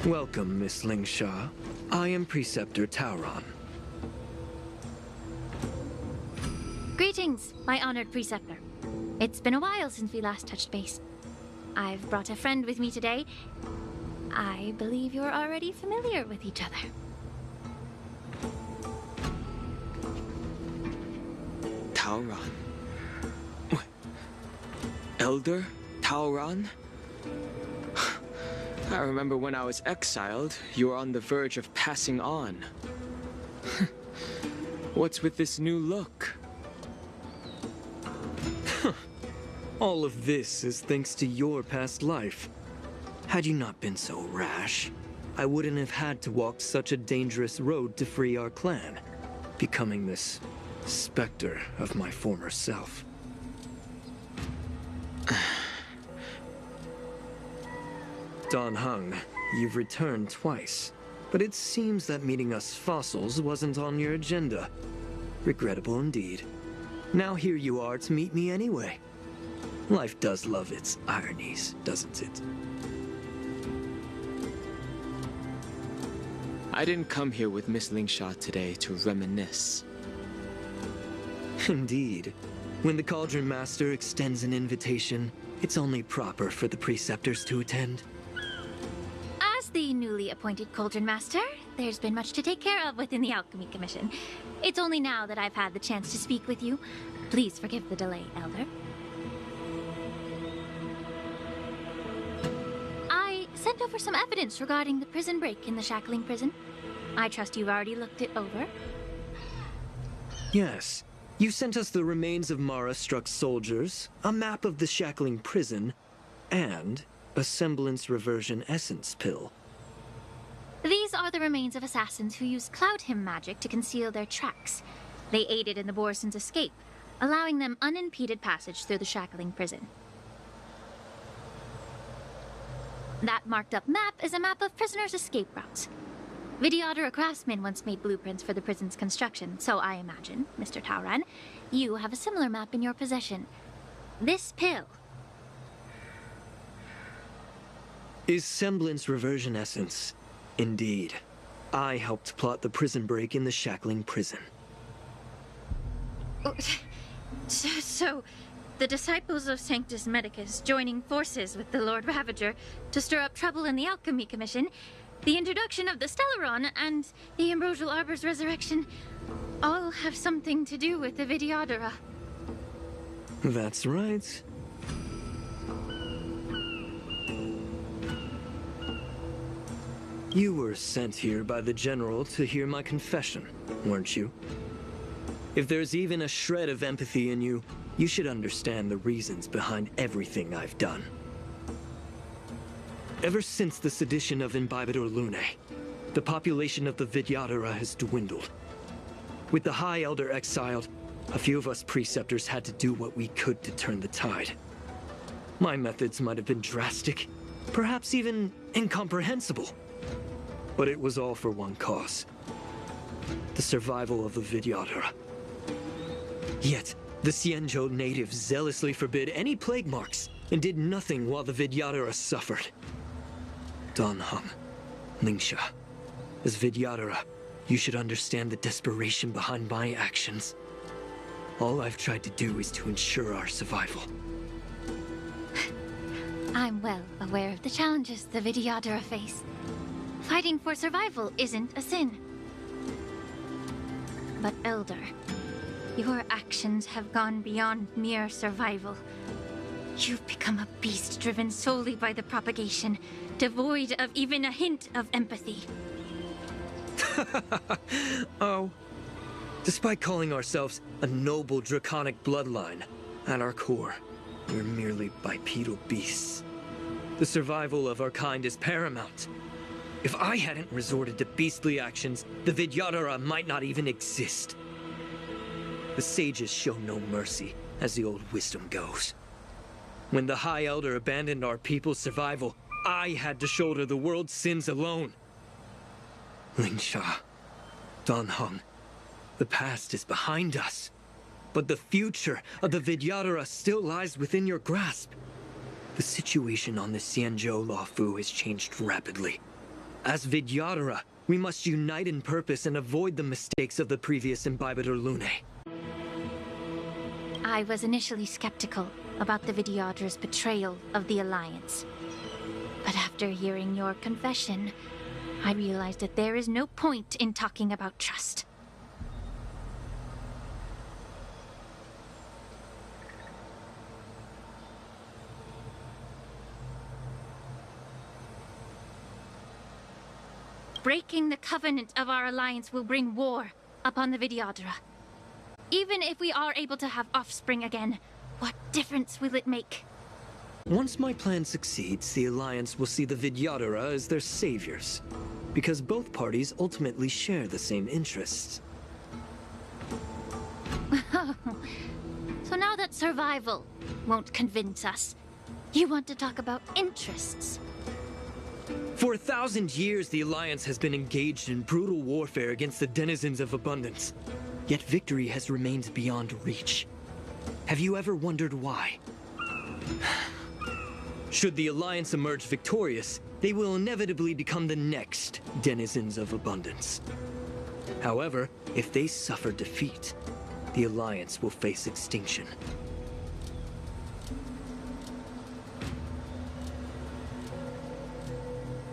Welcome, Miss Lingsha. I am Preceptor Tauron. Greetings, my honored Preceptor. It's been a while since we last touched base. I've brought a friend with me today. I believe you're already familiar with each other. Tauron? Elder Tauron? I remember when I was exiled, you were on the verge of passing on. What's with this new look? All of this is thanks to your past life. Had you not been so rash, I wouldn't have had to walk such a dangerous road to free our clan, becoming this specter of my former self. Dan Heng, you've returned twice, but it seems that meeting us fossils wasn't on your agenda. Regrettable indeed. Now here you are to meet me anyway. Life does love its ironies, doesn't it? I didn't come here with Miss Lingsha today to reminisce. Indeed. When the Cauldron Master extends an invitation, it's only proper for the Preceptors to attend. As the newly appointed Cauldron Master, there's been much to take care of within the Alchemy Commission. It's only now that I've had the chance to speak with you. Please forgive the delay, Elder. I sent over some evidence regarding the prison break in the Shackling Prison. I trust you've already looked it over. Yes. You sent us the remains of Mara-struck soldiers, a map of the Shackling Prison, and a semblance reversion essence pill. These are the remains of assassins who used Cloud Hymn magic to conceal their tracks. They aided in the Borison's escape, allowing them unimpeded passage through the Shackling Prison. That marked-up map is a map of prisoners' escape routes. Vidyadhara craftsmen once made blueprints for the prison's construction, so I imagine, Mr. Tauron, you have a similar map in your possession. This pill is semblance reversion essence. Indeed. I helped plot the prison break in the Shackling Prison. So, the disciples of Sanctus Medicus joining forces with the Lord Ravager to stir up trouble in the Alchemy Commission, the introduction of the Stellaron, and the Ambrosial Arbor's resurrection all have something to do with the Vidyadhara. That's right. You were sent here by the General to hear my confession, weren't you? If there's even a shred of empathy in you, you should understand the reasons behind everything I've done. Ever since the sedition of Imbibidor Lunae, the population of the Vidyadhara has dwindled. With the High Elder exiled, a few of us Preceptors had to do what we could to turn the tide. My methods might have been drastic, perhaps even incomprehensible. But it was all for one cause. The survival of the Vidyadhara. Yet, the Xianzhou natives zealously forbid any plague marks and did nothing while the Vidyadhara suffered. Dan Heng, Lingsha, as Vidyadhara, you should understand the desperation behind my actions. All I've tried to do is to ensure our survival. I'm well aware of the challenges the Vidyadhara face. Fighting for survival isn't a sin. But Elder, your actions have gone beyond mere survival. You've become a beast driven solely by the propagation, devoid of even a hint of empathy. Oh. Despite calling ourselves a noble draconic bloodline, at our core, we're merely bipedal beasts. The survival of our kind is paramount. If I hadn't resorted to beastly actions, the Vidyadhara might not even exist. The sages show no mercy, as the old wisdom goes. When the High Elder abandoned our people's survival, I had to shoulder the world's sins alone. Lingsha, Dan Heng, the past is behind us. But the future of the Vidyadhara still lies within your grasp. The situation on the Xianzhou Luofu has changed rapidly. As Vidyadhara, we must unite in purpose and avoid the mistakes of the previous Imbibitor Lunae. I was initially skeptical about the Vidyadhara's betrayal of the Alliance. But after hearing your confession, I realized that there is no point in talking about trust. Breaking the covenant of our alliance will bring war upon the Vidyadhara. Even if we are able to have offspring again, what difference will it make? Once my plan succeeds, the Alliance will see the Vidyadhara as their saviors, because both parties ultimately share the same interests. So now that survival won't convince us, you want to talk about interests? For 1,000 years, the Alliance has been engaged in brutal warfare against the denizens of abundance. Yet victory has remained beyond reach. Have you ever wondered why? Should the Alliance emerge victorious, they will inevitably become the next denizens of abundance. However, if they suffer defeat, the Alliance will face extinction.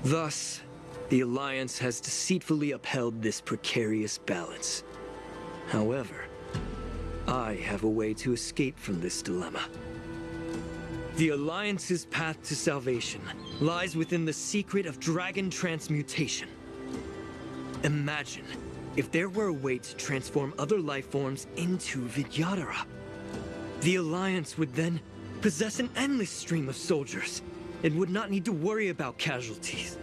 Thus, the Alliance has deceitfully upheld this precarious balance. However, I have a way to escape from this dilemma. The Alliance's path to salvation lies within the secret of dragon transmutation. Imagine if there were a way to transform other life forms into Vidyadhara. The Alliance would then possess an endless stream of soldiers. It would not need to worry about casualties.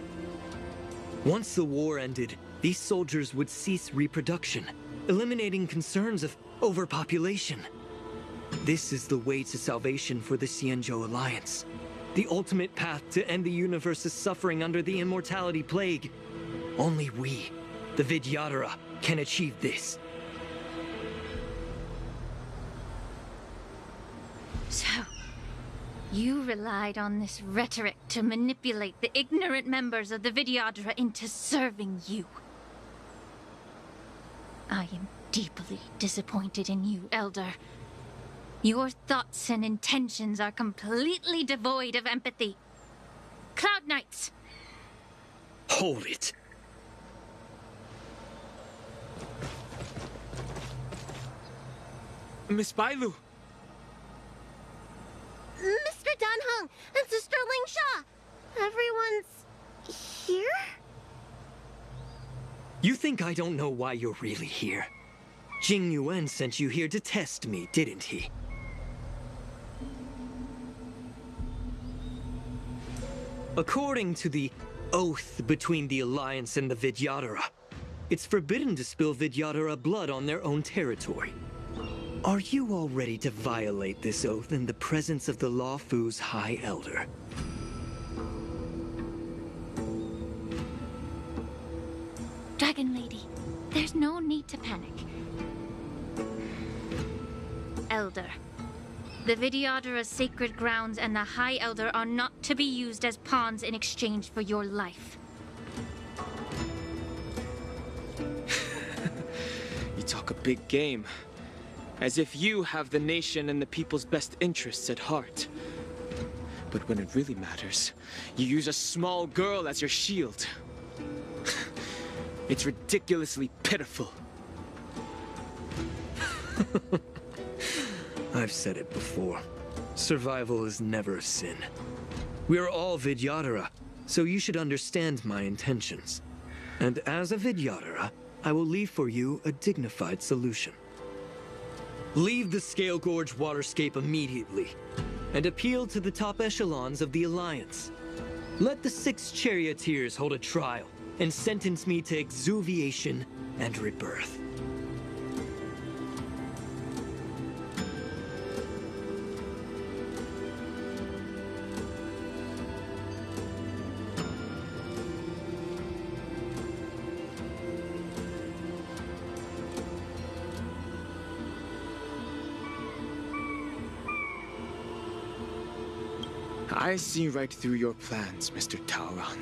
Once the war ended, these soldiers would cease reproduction, eliminating concerns of overpopulation. This is the way to salvation for the Xianzhou Alliance. The ultimate path to end the universe's suffering under the immortality plague. Only we, the Vidyadhara, can achieve this. So, you relied on this rhetoric to manipulate the ignorant members of the Vidyadhara into serving you. I am deeply disappointed in you, Elder. Your thoughts and intentions are completely devoid of empathy. Cloud Knights! Hold it. Miss Bailu! Mr. Dunhung and Sister Lingsha! Everyone's here? You think I don't know why you're really here? Jing Yuan sent you here to test me, didn't he? According to the oath between the Alliance and the Vidyadhara, it's forbidden to spill Vidyadhara blood on their own territory. Are you all ready to violate this oath in the presence of the Lawfu's High Elder? Dragon Lady, there's no need to panic. Elder, the Vidyadhara's sacred grounds and the High Elder are not to be used as pawns in exchange for your life. You talk a big game. As if you have the nation and the people's best interests at heart. But when it really matters, you use a small girl as your shield. It's ridiculously pitiful. I've said it before. Survival is never a sin. We are all Vidyadhara, so you should understand my intentions. And as a Vidyadhara, I will leave for you a dignified solution. Leave the Scale Gorge waterscape immediately, and appeal to the top echelons of the Alliance. Let the 6 charioteers hold a trial, and sentence me to exuviation and rebirth. I see right through your plans, Mr. Taoran.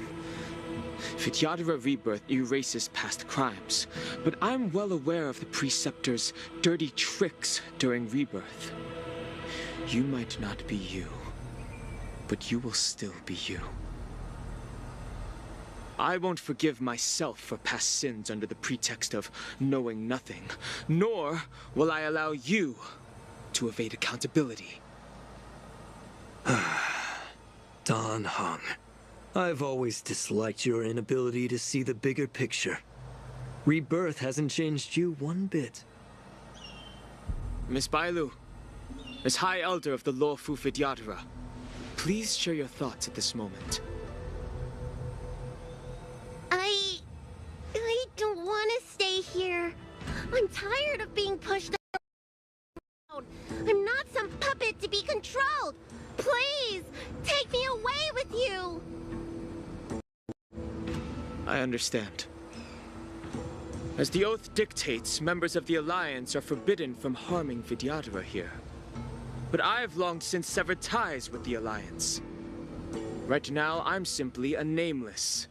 Vidyadhara rebirth erases past crimes, but I'm well aware of the Preceptor's dirty tricks during rebirth. You might not be you, but you will still be you. I won't forgive myself for past sins under the pretext of knowing nothing, nor will I allow you to evade accountability. Dan Heng, I've always disliked your inability to see the bigger picture. Rebirth hasn't changed you one bit. Miss Bailu, as High Elder of the Lawfu Vidyadhara, please share your thoughts at this moment. I don't want to stay here. I'm tired of being pushed around. I'm not some puppet to be controlled. Please, take me away with you. I understand. As the oath dictates, members of the Alliance are forbidden from harming Vidyadhara here. But I've long since severed ties with the Alliance. Right now, I'm simply a nameless,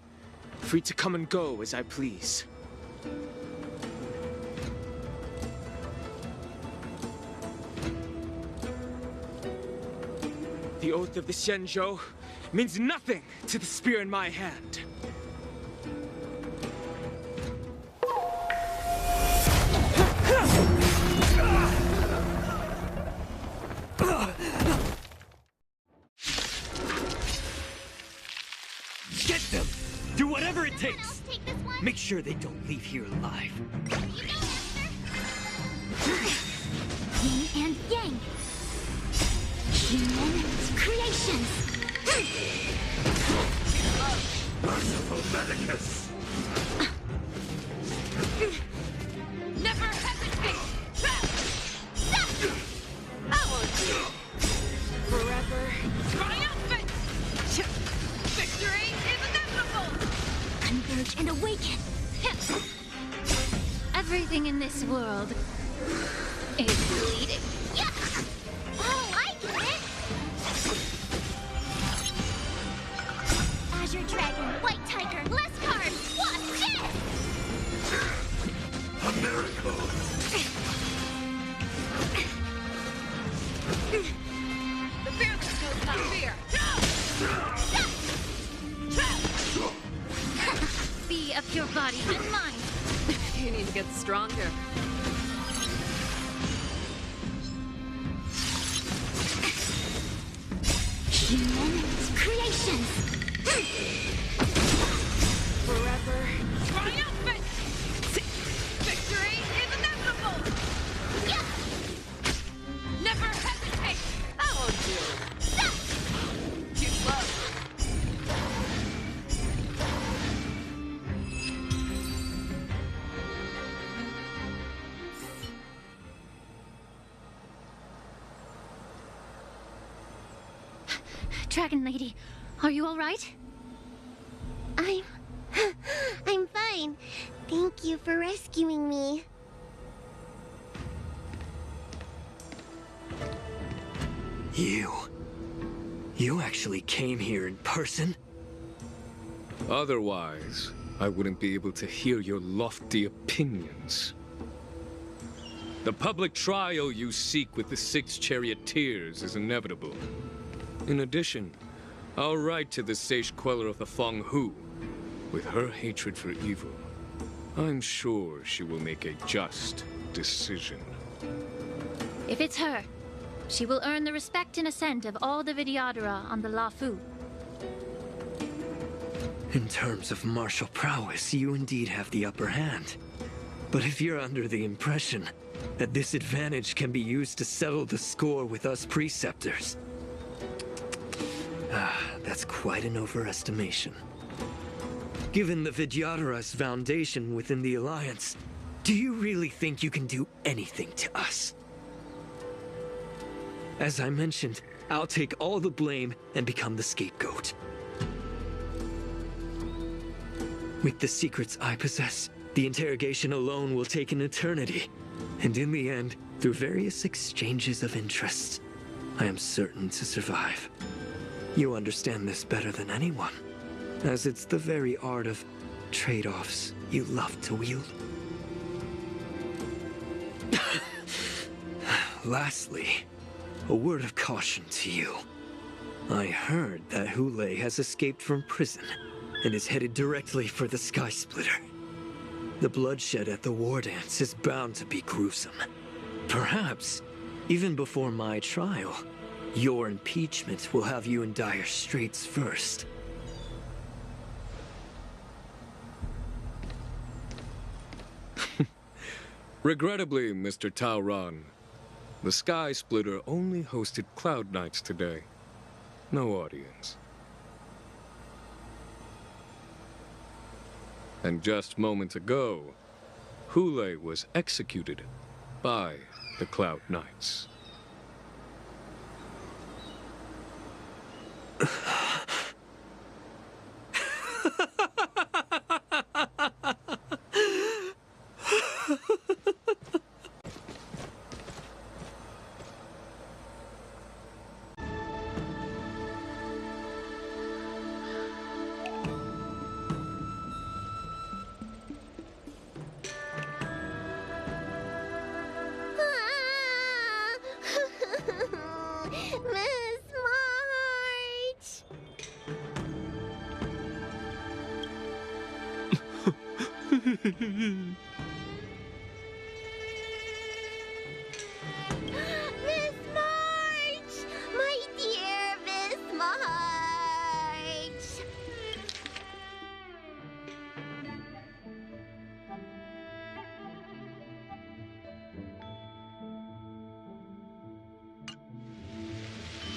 free to come and go as I please. The oath of the Xianzhou means nothing to the spear in my hand. Get them! Do whatever it takes! Take this one. Make sure they don't leave here alive. Yin and Yang. Human creations. Merciful Medicus! Never hesitate! I won't do. Forever triumphant! Victory is inevitable! Converge and awaken! Everything in this world is bleeding. Yeah! Oh, I get it! Azure Dragon, White Tiger, less carbs! What's this? A miracle! The fearless knows not fear! Be of your body and mind. You need to get stronger. Human creations! Forever triumphant! Victory is inevitable! Yeah! Never hesitate! I won't do it. Too slow. Dragon Lady, are you all right? I'm fine. Thank you for rescuing me. You actually came here in person? Otherwise, I wouldn't be able to hear your lofty opinions. The public trial you seek with the 6 charioteers is inevitable. In addition, I'll write to the Sage Queller of the Feng Hu. With her hatred for evil, I'm sure she will make a just decision. If it's her, she will earn the respect and assent of all the Vidyadhara on the Lawfu. In terms of martial prowess, you indeed have the upper hand. But if you're under the impression that this advantage can be used to settle the score with us preceptors, that's quite an overestimation. Given the Vidyadhara's foundation within the Alliance, do you really think you can do anything to us? As I mentioned, I'll take all the blame and become the scapegoat. With the secrets I possess, the interrogation alone will take an eternity. And in the end, through various exchanges of interest, I am certain to survive. You understand this better than anyone. as it's the very art of trade-offs you love to wield. Lastly, a word of caution to you. I heard that Hule has escaped from prison and is headed directly for the Sky Splitter. The bloodshed at the war dance is bound to be gruesome. Perhaps, even before my trial, your impeachment will have you in dire straits first. Regrettably, Mr. Tauron, the Sky Splitter only hosted Cloud Knights today. No audience. And just moments ago, Hule was executed by the Cloud Knights. Miss March! Miss March! My dear Miss March!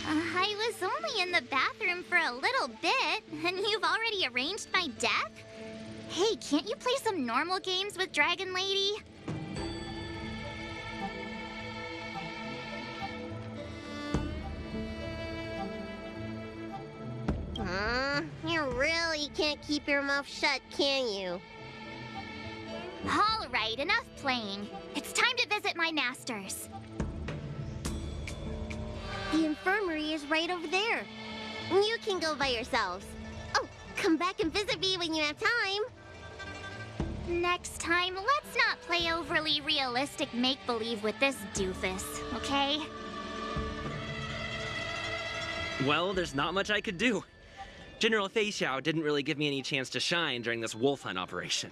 I was only in the bathroom for a little bit, and you've already arranged my death? Hey, can't you play some normal games with Dragon Lady? You really can't keep your mouth shut, can you? All right, enough playing. It's time to visit my masters. The infirmary is right over there. You can go by yourselves. Oh, come back and visit me when you have time. Next time, let's not play overly realistic make-believe with this doofus, okay? Well, there's not much I could do. General Fei Xiao didn't really give me any chance to shine during this wolf hunt operation.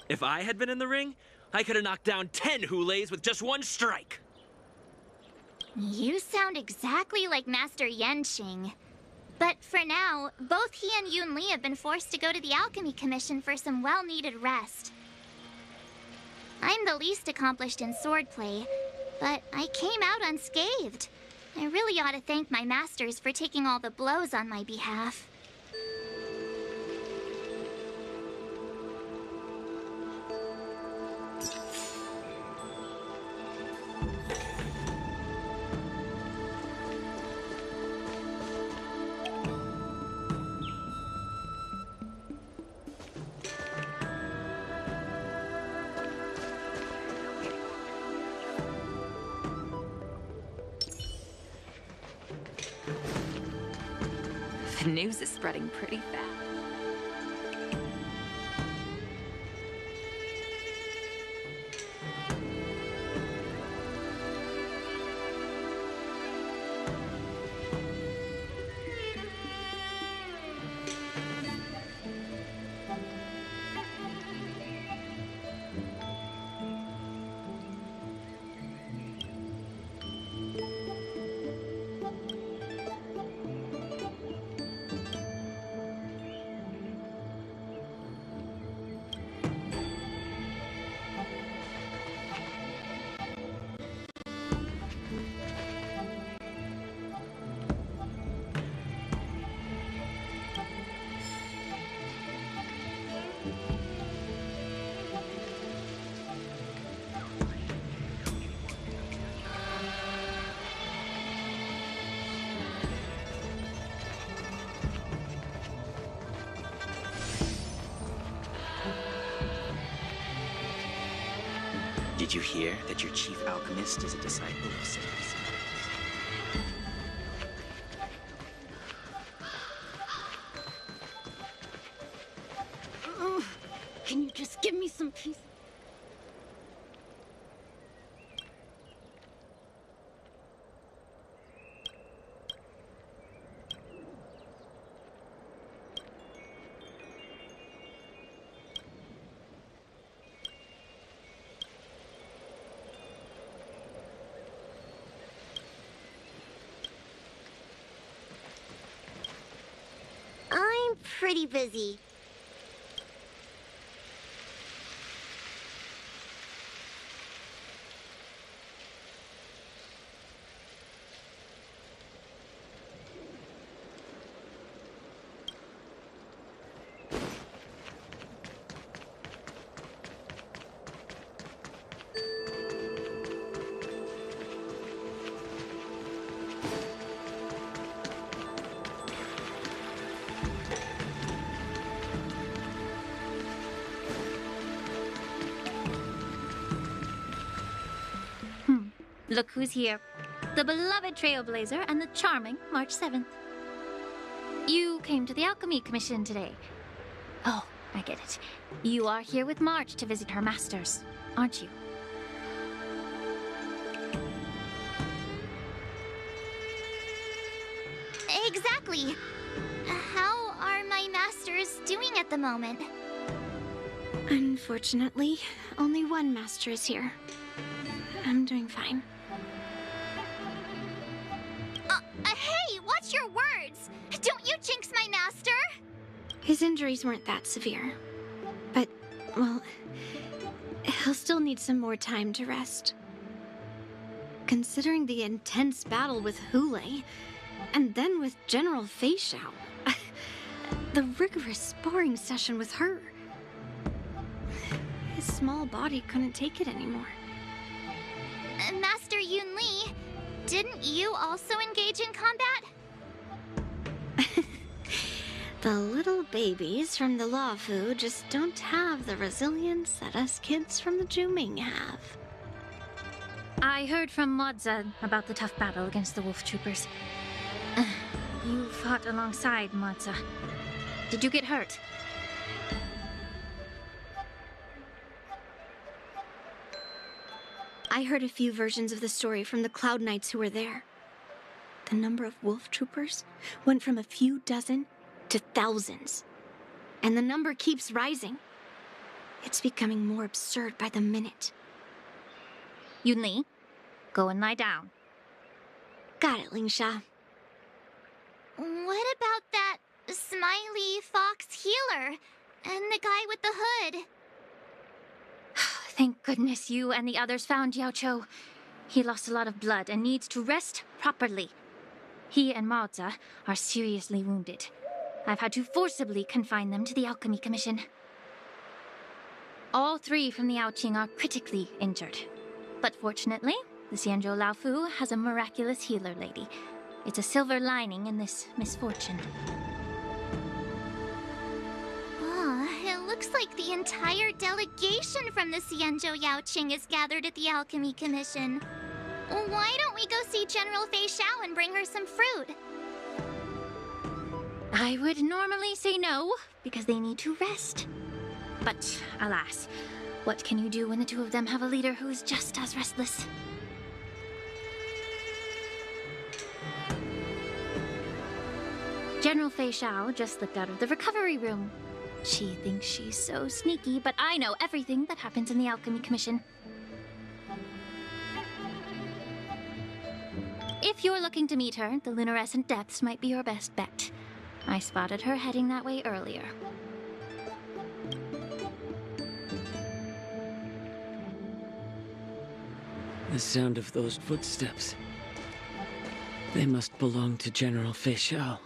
If I had been in the ring, I could have knocked down 10 Huleis with just one strike. You sound exactly like Master Yenqing. But for now, both he and Yun Li have been forced to go to the Alchemy Commission for some well-needed rest. I'm the least accomplished in swordplay, but I came out unscathed. I really ought to thank my masters for taking all the blows on my behalf. The news is spreading pretty fast. Did you hear that your chief alchemist is a disciple of Saint? Just give me some peace. I'm pretty busy. Look who's here. The beloved Trailblazer and the charming March 7th. You came to the Alchemy Commission today. Oh, I get it. You are here with March to visit her masters, aren't you? Exactly. How are my masters doing at the moment? Unfortunately, only one master is here. I'm doing fine. Hey, watch your words! Don't you jinx my master! His injuries weren't that severe. But, well, he'll still need some more time to rest. Considering the intense battle with Hule, and then with General Fei Xiao, the rigorous sparring session with her. His small body couldn't take it anymore. Master Yun Li, didn't you also engage in combat? The little babies from the Luofu just don't have the resilience that us kids from the Zhuming have. I heard from Modza about the tough battle against the wolf troopers. You fought alongside Modza. Did you get hurt? I heard a few versions of the story from the Cloud Knights who were there. The number of wolf troopers went from a few dozen to thousands. And the number keeps rising. It's becoming more absurd by the minute. Yun Li, go and lie down. Got it, Lingsha. What about that smiley fox healer and the guy with the hood? Thank goodness you and the others found Yao Cho. He lost a lot of blood and needs to rest properly. He and Maoza are seriously wounded. I've had to forcibly confine them to the Alchemy Commission. All three from the Yaoqing are critically injured. But fortunately, the Xianzhou Laofu has a miraculous healer lady. It's a silver lining in this misfortune. It looks like the entire delegation from the Xianzhou Yaoqing is gathered at the Alchemy Commission. Why don't we go see General Fei Xiao and bring her some fruit? I would normally say no, because they need to rest. But alas, what can you do when the two of them have a leader who is just as restless? General Fei Xiao just slipped out of the recovery room. She thinks she's so sneaky, but I know everything that happens in the Alchemy Commission. If you're looking to meet her, the luminescent depths might be your best bet. I spotted her heading that way earlier. The sound of those footsteps. They must belong to General Fei Xiao.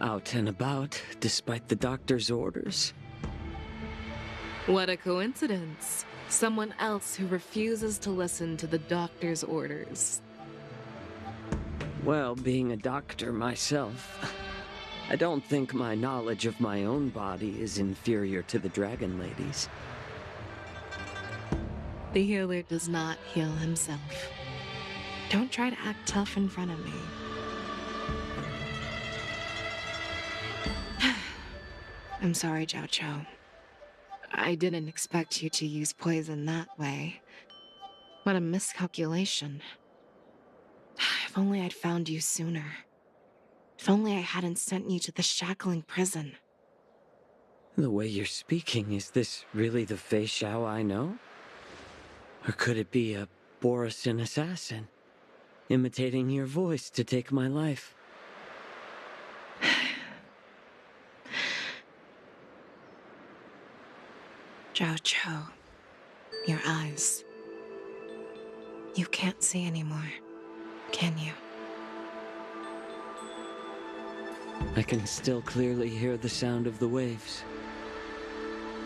Out and about, despite the doctor's orders. What a coincidence. Someone else who refuses to listen to the doctor's orders. Well, being a doctor myself, I don't think my knowledge of my own body is inferior to the Dragon Lady's. The healer does not heal himself. Don't try to act tough in front of me. I'm sorry, Jiao Cho. I didn't expect you to use poison that way. What a miscalculation. If only I'd found you sooner. If only I hadn't sent you to the shackling prison. The way you're speaking, is this really the Fei Xiao I know? Or could it be a Borisin assassin, imitating your voice to take my life? Zhao Cho, your eyes. You can't see anymore, can you? I can still clearly hear the sound of the waves.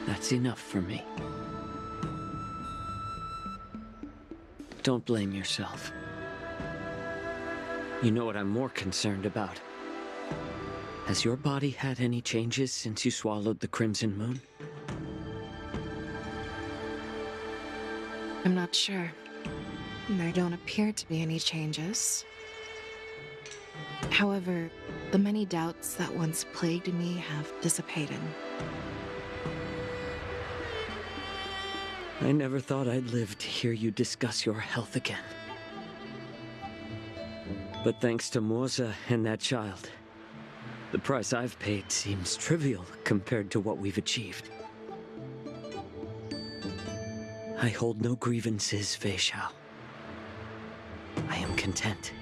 That's enough for me. Don't blame yourself. You know what I'm more concerned about? Has your body had any changes since you swallowed the Crimson Moon? I'm not sure. There don't appear to be any changes. However, the many doubts that once plagued me have dissipated. I never thought I'd live to hear you discuss your health again. But thanks to Morza and that child, the price I've paid seems trivial compared to what we've achieved. I hold no grievances, Fei Xiao. I am content.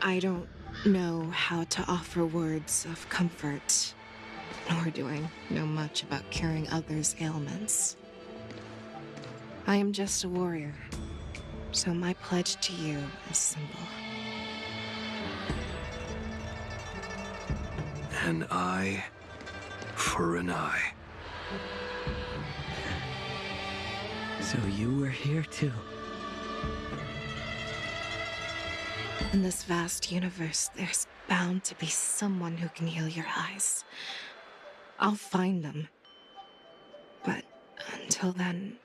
I don't know how to offer words of comfort, nor do I know much about curing others' ailments. I am just a warrior, so my pledge to you is simple. An eye for an eye. So you were here too. In this vast universe, there's bound to be someone who can heal your eyes. I'll find them. But until then...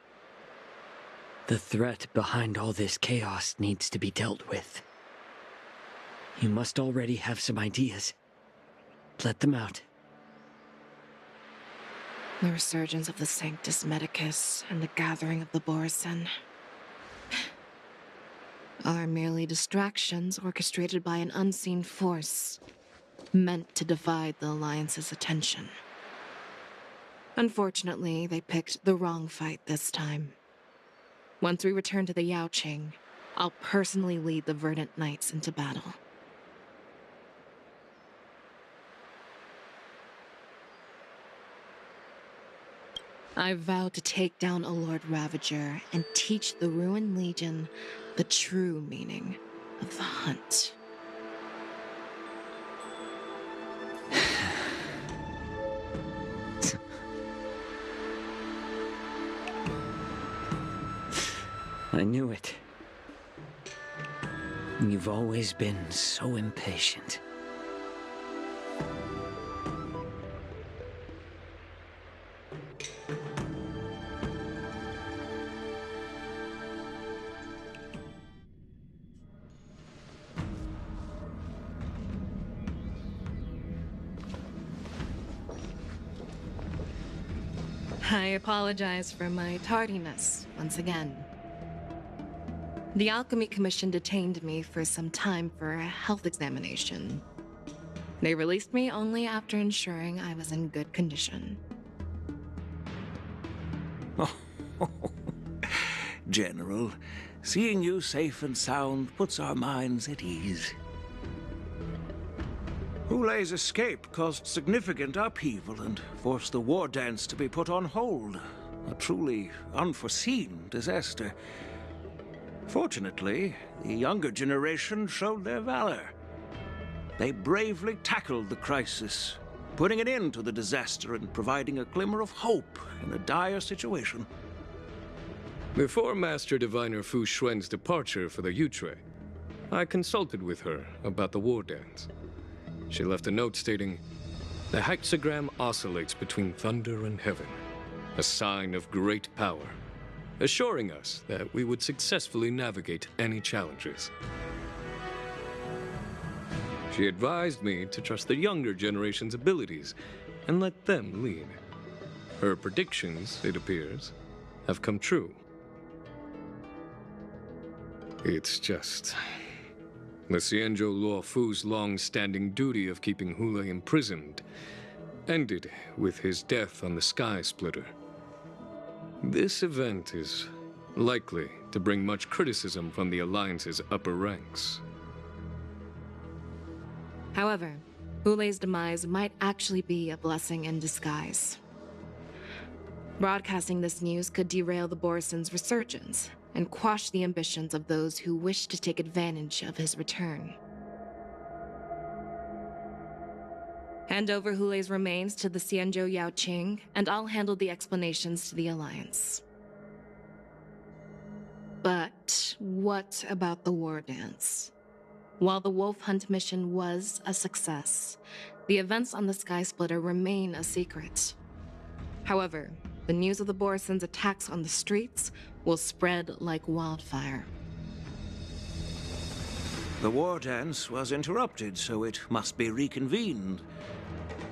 The threat behind all this chaos needs to be dealt with. You must already have some ideas. Let them out. The resurgence of the Sanctus Medicus and the gathering of the Borisin are merely distractions orchestrated by an unseen force, meant to divide the Alliance's attention. Unfortunately, they picked the wrong fight this time. Once we return to the Yaoqing, I'll personally lead the Verdant Knights into battle. I vow to take down a Lord Ravager and teach the Ruined Legion the true meaning of the hunt. I knew it. You've always been so impatient. I apologize for my tardiness once again. The Alchemy Commission detained me for some time for a health examination. They released me only after ensuring I was in good condition. General, seeing you safe and sound puts our minds at ease. Hulei's escape caused significant upheaval and forced the war dance to be put on hold. A truly unforeseen disaster. Fortunately, the younger generation showed their valor. They bravely tackled the crisis, putting an end to the disaster and providing a glimmer of hope in a dire situation. Before Master Diviner Fu Xuan's departure for the Yutre, I consulted with her about the war dance. She left a note stating, "The hexagram oscillates between thunder and heaven, a sign of great power, assuring us that we would successfully navigate any challenges." She advised me to trust the younger generation's abilities and let them lead. Her predictions, it appears, have come true. It's just... the Xianzhou Luofu's long-standing duty of keeping Hule imprisoned ended with his death on the Sky Splitter. This event is likely to bring much criticism from the Alliance's upper ranks. However, Hule's demise might actually be a blessing in disguise. Broadcasting this news could derail the Borison's resurgence and quash the ambitions of those who wish to take advantage of his return. Hand over Hule's remains to the Xianzhou Yaoqing, and I'll handle the explanations to the Alliance. But what about the war dance? While the Wolf Hunt mission was a success, the events on the Sky Splitter remain a secret. However, the news of the Borison's attacks on the streets will spread like wildfire. The war dance was interrupted, so it must be reconvened.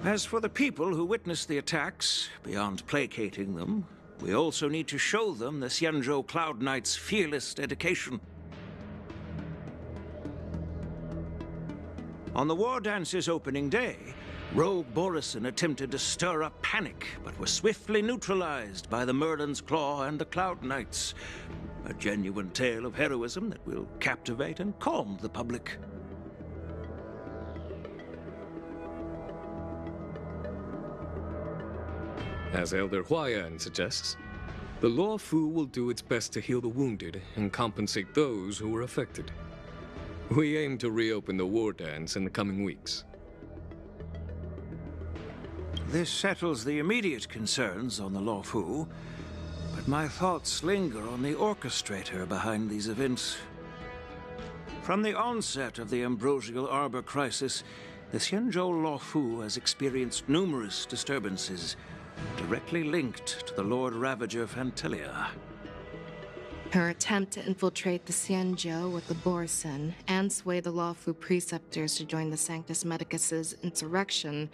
As for the people who witnessed the attacks, beyond placating them, we also need to show them the Xianzhou Cloud Knight's fearless dedication. On the war dance's opening day, Rogue Borison attempted to stir up panic, but was swiftly neutralized by the Merlin's Claw and the Cloud Knights. A genuine tale of heroism that will captivate and calm the public. As Elder Huayan suggests, the Luofu will do its best to heal the wounded and compensate those who were affected. We aim to reopen the war dance in the coming weeks. This settles the immediate concerns on the Luofu, but my thoughts linger on the orchestrator behind these events. From the onset of the Ambrosial Arbor crisis, the Xianzhou Luofu has experienced numerous disturbances, directly linked to the Lord Ravager Fantelia. Her attempt to infiltrate the Xianzhou with the Borison and sway the Luofu preceptors to join the Sanctus Medicus's insurrection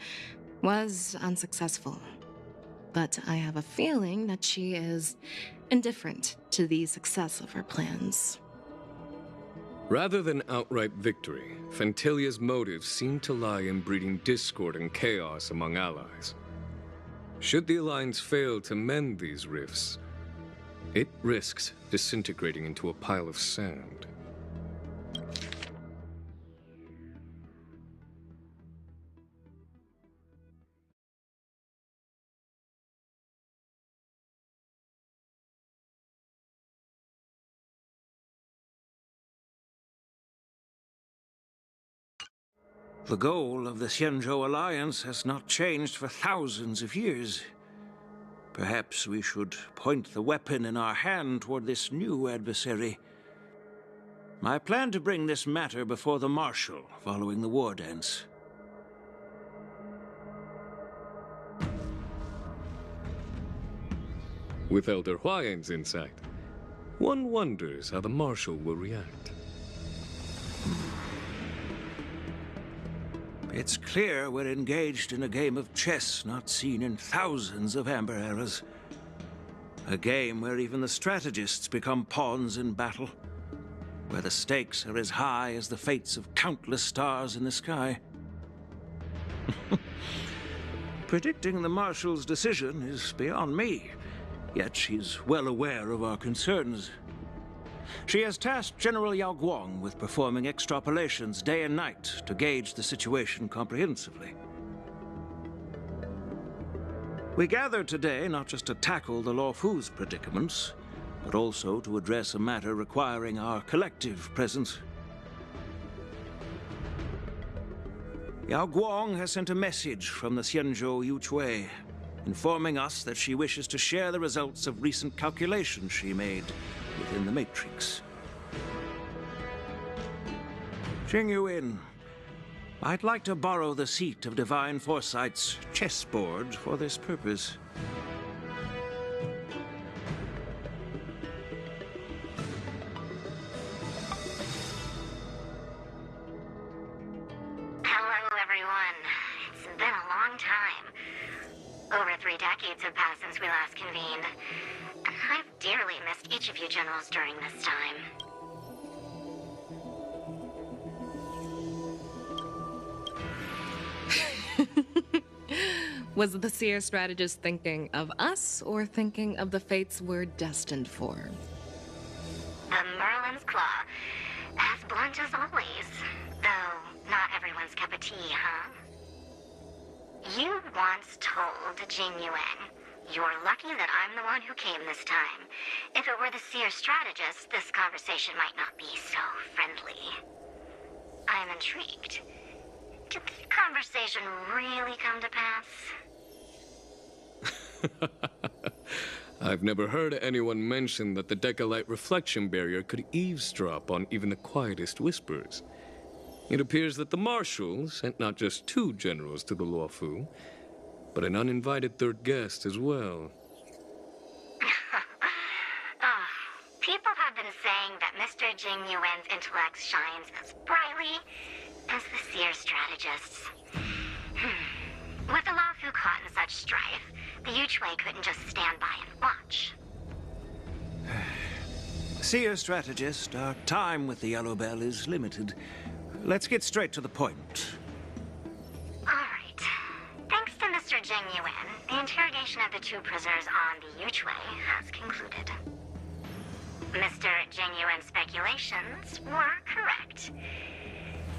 was unsuccessful. But I have a feeling that she is indifferent to the success of her plans. Rather than outright victory, Fantelia's motives seem to lie in breeding discord and chaos among allies. Should the Alliance fail to mend these rifts, it risks disintegrating into a pile of sand. The goal of the Xianzhou Alliance has not changed for thousands of years. Perhaps we should point the weapon in our hand toward this new adversary. I plan to bring this matter before the Marshal following the war dance. With Elder Huayan's insight, one wonders how the Marshal will react. It's clear we're engaged in a game of chess not seen in thousands of Amber eras. A game where even the strategists become pawns in battle, where the stakes are as high as the fates of countless stars in the sky. Predicting the Marshal's decision is beyond me, yet she's well aware of our concerns. She has tasked General Yao Guang with performing extrapolations day and night to gauge the situation comprehensively. We gathered today not just to tackle the Luofu's predicaments, but also to address a matter requiring our collective presence. Yao Guang has sent a message from the Xianzhou Yuchui, informing us that she wishes to share the results of recent calculations she made within the Matrix. Jing Yuin, I'd like to borrow the seat of Divine Foresight's chessboard for this purpose. man, it's been a long time. Over 3 decades have passed since we last convened. And I've dearly missed each of you generals during this time. Was the seer strategist thinking of us or thinking of the fates we're destined for? The Merlin's Claw. As blunt as always. Though, not everyone's cup of tea, huh? You once told Jing Yuan, "You're lucky that I'm the one who came this time. If it were the seer strategist, this conversation might not be so friendly." I'm intrigued. Did the conversation really come to pass? I've never heard anyone mention that the Decalite reflection barrier could eavesdrop on even the quietest whispers. It appears that the Marshal sent not just 2 generals to the Luofu, but an uninvited 3rd guest as well. People have been saying that Mr. Jing Yuan's intellect shines as brightly as the seer strategist's. With the Luofu caught in such strife, the Yuchwei couldn't just stand by and watch. Seer strategist, our time with the Yellow Bell is limited. Let's get straight to the point. Alright. Thanks to Mr. Jing Yuan, the interrogation of the 2 prisoners on the Yuchwei has concluded. Mr. Jing Yuan's speculations were correct.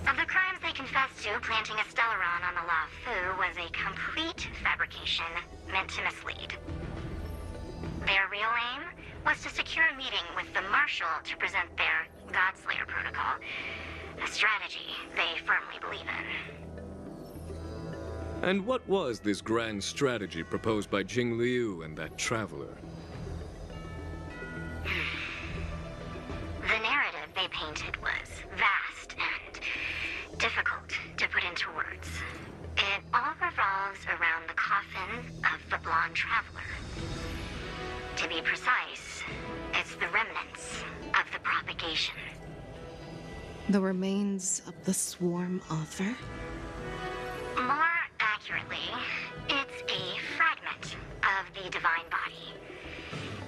Of the crimes they confessed to, planting a Stellaron on the Luofu was a complete fabrication meant to mislead. Their real aim was to secure a meeting with the Marshal to present their Godslayer protocol, a strategy they firmly believe in. And what was this grand strategy proposed by Jing Liu and that traveler? The narrative they painted was vast and difficult to put into words. It all revolves around the coffin of the blonde traveler. To be precise, it's the remnants of the propagation. The remains of the swarm author? More accurately, it's a fragment of the divine body.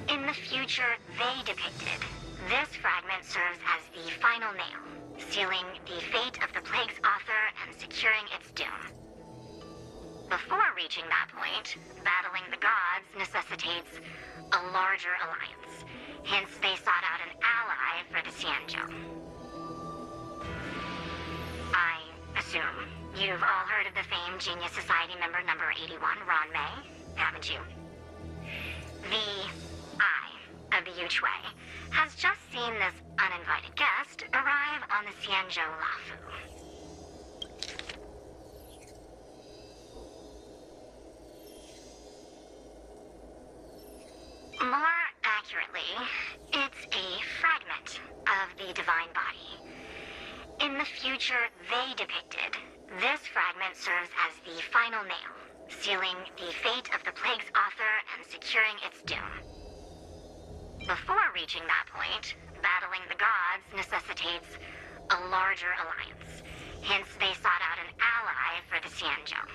In the future they depicted, this fragment serves as the final nail, sealing the fate of the plague's author and securing its doom. Before reaching that point, battling the gods necessitates a larger alliance. Hence, they sought out an ally for the Xianzhou. I assume you've all heard of the famed Genius Society member number 81, Ron Mei, haven't you? The Eye of the Yuchwei has just seen this uninvited guest arrive on the Xianzhou Luofu. More accurately, it's a fragment of the divine body. In the future they depicted, this fragment serves as the final nail, sealing the fate of the plague's author and securing its doom. Before reaching that point, battling the gods necessitates a larger alliance. Hence, they sought out an ally for the Xianzhou.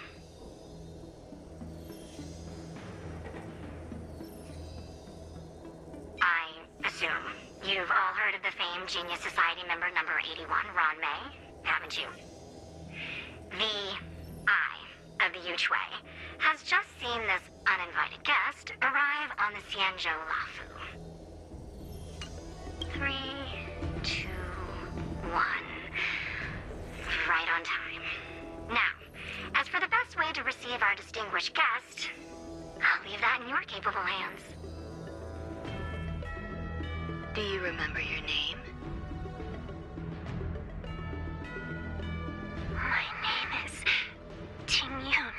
I assume you've all heard of the famed Genius Society member number 81, Ron Mei, haven't you? The Eye of the Yuchwei has just seen this uninvited guest arrive on the Xianzhou Luofu. 3, 2, 1. Right on time. Now, as for the best way to receive our distinguished guest, I'll leave that in your capable hands. Do you remember your name? My name is Ting Yun.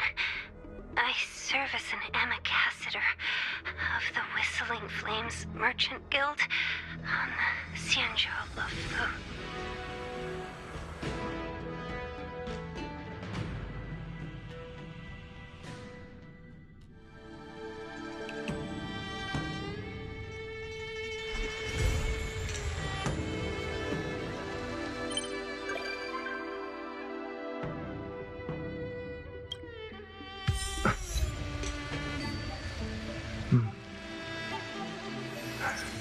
I serve as an ambassador of the Whistling Flames Merchant Guild on the Xianzhou Luofu. Jackson.